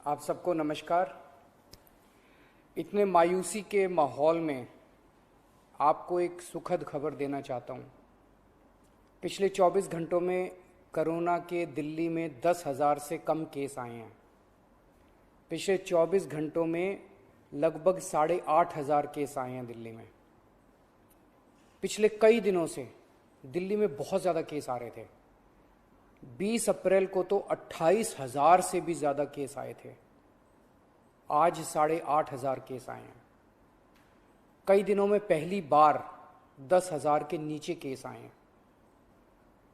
आप सबको नमस्कार। इतने मायूसी के माहौल में आपको एक सुखद खबर देना चाहता हूँ। पिछले 24 घंटों में कोरोना के दिल्ली में 10,000 से कम केस आए हैं। पिछले 24 घंटों में लगभग 8,500 केस आए हैं दिल्ली में। पिछले कई दिनों से दिल्ली में बहुत ज़्यादा केस आ रहे थे। 20 अप्रैल को तो 28,000 से भी ज़्यादा केस आए थे। आज 8,500 केस आए हैं। कई दिनों में पहली बार 10,000 के नीचे केस आए हैं।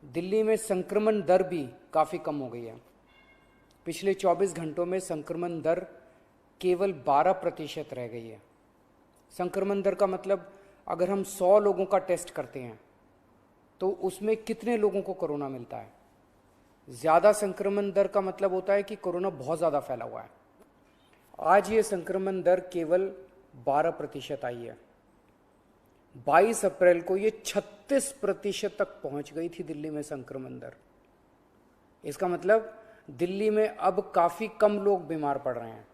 दिल्ली में संक्रमण दर भी काफ़ी कम हो गई है। पिछले 24 घंटों में संक्रमण दर केवल 12% रह गई है। संक्रमण दर का मतलब अगर हम 100 लोगों का टेस्ट करते हैं तो उसमें कितने लोगों को कोरोना मिलता है। ज़्यादा संक्रमण दर का मतलब होता है कि कोरोना बहुत ज़्यादा फैला हुआ है। आज ये संक्रमण दर केवल 12% आई है। 22 अप्रैल को ये 36% तक पहुंच गई थी दिल्ली में संक्रमण दर। इसका मतलब दिल्ली में अब काफ़ी कम लोग बीमार पड़ रहे हैं।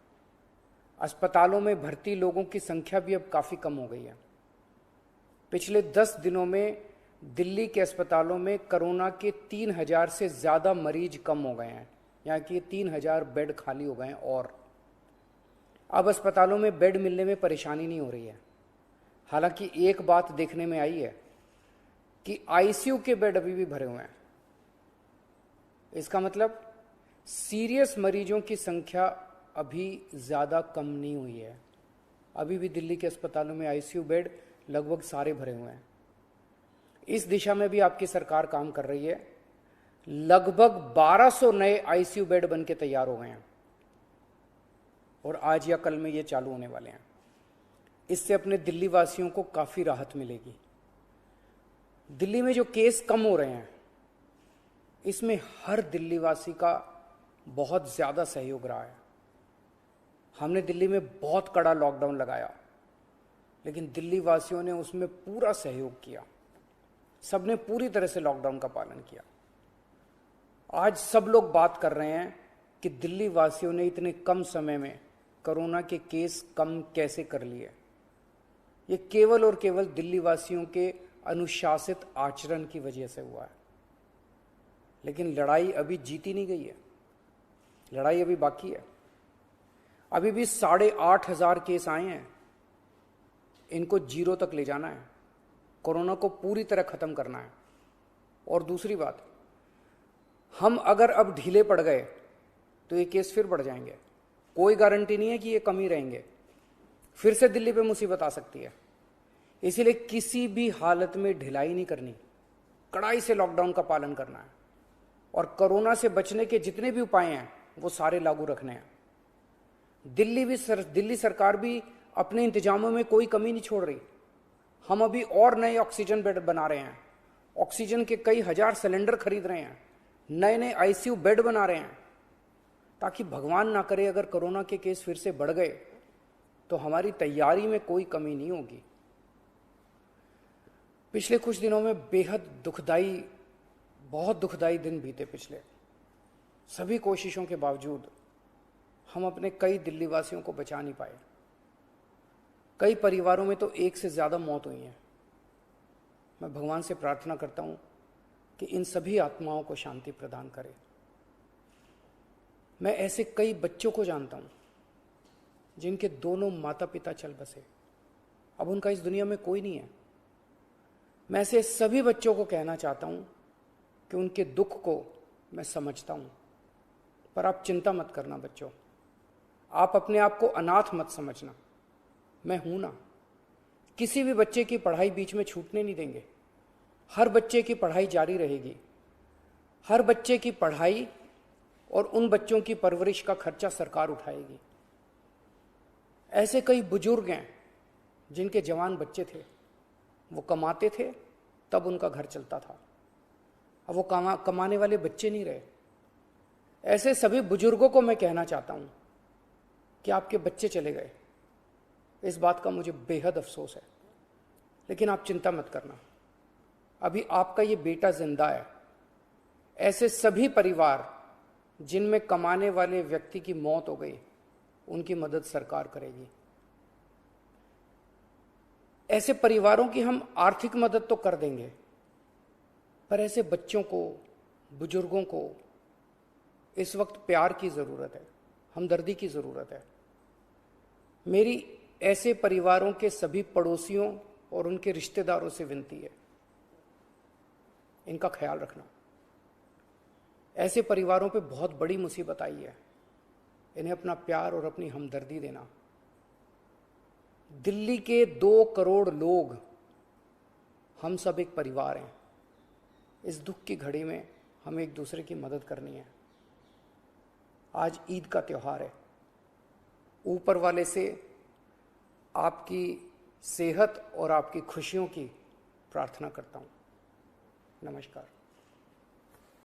अस्पतालों में भर्ती लोगों की संख्या भी अब काफ़ी कम हो गई है। पिछले 10 दिनों में दिल्ली के अस्पतालों में कोरोना के 3,000 से ज़्यादा मरीज कम हो गए हैं। यहाँ की 3,000 बेड खाली हो गए हैं और अब अस्पतालों में बेड मिलने में परेशानी नहीं हो रही है। हालांकि एक बात देखने में आई है कि आईसीयू के बेड अभी भी भरे हुए हैं। इसका मतलब सीरियस मरीजों की संख्या अभी ज़्यादा कम नहीं हुई है। अभी भी दिल्ली के अस्पतालों में आईसीयू बेड लगभग सारे भरे हुए हैं। इस दिशा में भी आपकी सरकार काम कर रही है। लगभग 1200 नए आईसीयू बेड बन के तैयार हो गए हैं और आज या कल में ये चालू होने वाले हैं। इससे अपने दिल्ली वासियों को काफ़ी राहत मिलेगी। दिल्ली में जो केस कम हो रहे हैं इसमें हर दिल्ली वासी का बहुत ज़्यादा सहयोग रहा है। हमने दिल्ली में बहुत कड़ा लॉकडाउन लगाया, लेकिन दिल्ली वासियों ने उसमें पूरा सहयोग किया। सबने पूरी तरह से लॉकडाउन का पालन किया। आज सब लोग बात कर रहे हैं कि दिल्ली वासियों ने इतने कम समय में कोरोना के केस कम कैसे कर लिए। ये केवल और केवल दिल्ली वासियों के अनुशासित आचरण की वजह से हुआ है। लेकिन लड़ाई अभी जीती नहीं गई है। लड़ाई अभी बाकी है। अभी भी 8,500 केस आए हैं। इनको 0 तक ले जाना है। कोरोना को पूरी तरह खत्म करना है। और दूसरी बात, हम अगर अब ढीले पड़ गए तो ये केस फिर बढ़ जाएंगे। कोई गारंटी नहीं है कि ये कम ही रहेंगे। फिर से दिल्ली पे मुसीबत आ सकती है। इसीलिए किसी भी हालत में ढिलाई नहीं करनी, कड़ाई से लॉकडाउन का पालन करना है और कोरोना से बचने के जितने भी उपाय हैं वो सारे लागू रखने हैं। दिल्ली सरकार भी अपने इंतजामों में कोई कमी नहीं छोड़ रही। हम अभी और नए ऑक्सीजन बेड बना रहे हैं। ऑक्सीजन के कई हजार सिलेंडर खरीद रहे हैं। नए नए आईसीयू बेड बना रहे हैं, ताकि भगवान ना करे अगर कोरोना के केस फिर से बढ़ गए तो हमारी तैयारी में कोई कमी नहीं होगी। पिछले कुछ दिनों में बेहद दुखदाई, बहुत दुखदाई दिन बीते। पिछले सभी कोशिशों के बावजूद हम अपने कई दिल्ली वासियों को बचा नहीं पाए। कई परिवारों में तो 1 से ज़्यादा मौत हुई है। मैं भगवान से प्रार्थना करता हूँ कि इन सभी आत्माओं को शांति प्रदान करे। मैं ऐसे कई बच्चों को जानता हूँ जिनके दोनों माता पिता चल बसे। अब उनका इस दुनिया में कोई नहीं है। मैं ऐसे सभी बच्चों को कहना चाहता हूँ कि उनके दुख को मैं समझता हूँ, पर आप चिंता मत करना बच्चों। आप अपने आप को अनाथ मत समझना। मैं हूं ना। किसी भी बच्चे की पढ़ाई बीच में छूटने नहीं देंगे। हर बच्चे की पढ़ाई जारी रहेगी। हर बच्चे की पढ़ाई और उन बच्चों की परवरिश का खर्चा सरकार उठाएगी। ऐसे कई बुजुर्ग हैं जिनके जवान बच्चे थे, वो कमाते थे तब उनका घर चलता था। अब वो कमाने वाले बच्चे नहीं रहे। ऐसे सभी बुजुर्गों को मैं कहना चाहता हूं कि आपके बच्चे चले गए। इस बात का मुझे बेहद अफसोस है, लेकिन आप चिंता मत करना। अभी आपका ये बेटा जिंदा है। ऐसे सभी परिवार जिनमें कमाने वाले व्यक्ति की मौत हो गई, उनकी मदद सरकार करेगी। ऐसे परिवारों की हम आर्थिक मदद तो कर देंगे, पर ऐसे बच्चों को, बुजुर्गों को इस वक्त प्यार की ज़रूरत है, हमदर्दी की ज़रूरत है। मेरी ऐसे परिवारों के सभी पड़ोसियों और उनके रिश्तेदारों से विनती है, इनका ख्याल रखना। ऐसे परिवारों पे बहुत बड़ी मुसीबत आई है, इन्हें अपना प्यार और अपनी हमदर्दी देना। दिल्ली के 2 करोड़ लोग, हम सब एक परिवार हैं। इस दुख की घड़ी में हमें एक दूसरे की मदद करनी है। आज ईद का त्यौहार है। ऊपर वाले से आपकी सेहत और आपकी खुशियों की प्रार्थना करता हूँ। नमस्कार।